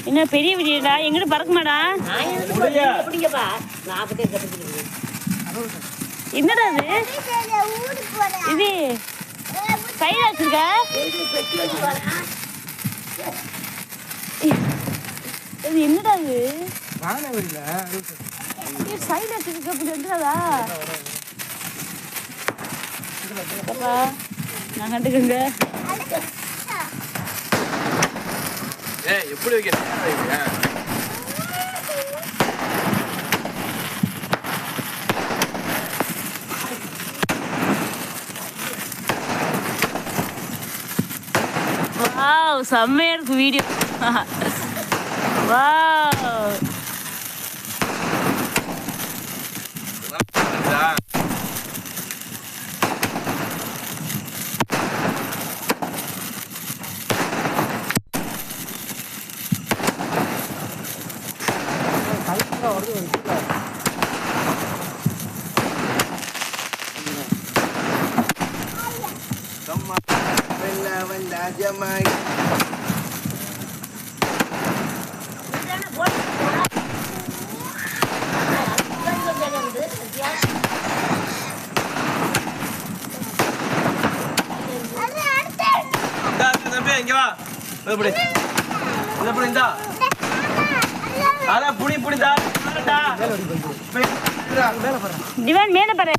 என்ன பெரிய வீடியோடா எங்கிட்ட பறக்குமாடா என்னடா இது கையில வச்சிருக்க இது என்னடா இது சைடுல வச்சிருக்க அப்படி வந்துடாதா நான் கண்டுக்கங்க எப்படி வைக்கிறேன் வாவ் செம்மையா இருக்கு வீடியோ வாவ் இங்க வா எப்படி எப்படி இந்தா அட புடி புடி தா டிவான் மேல பாரு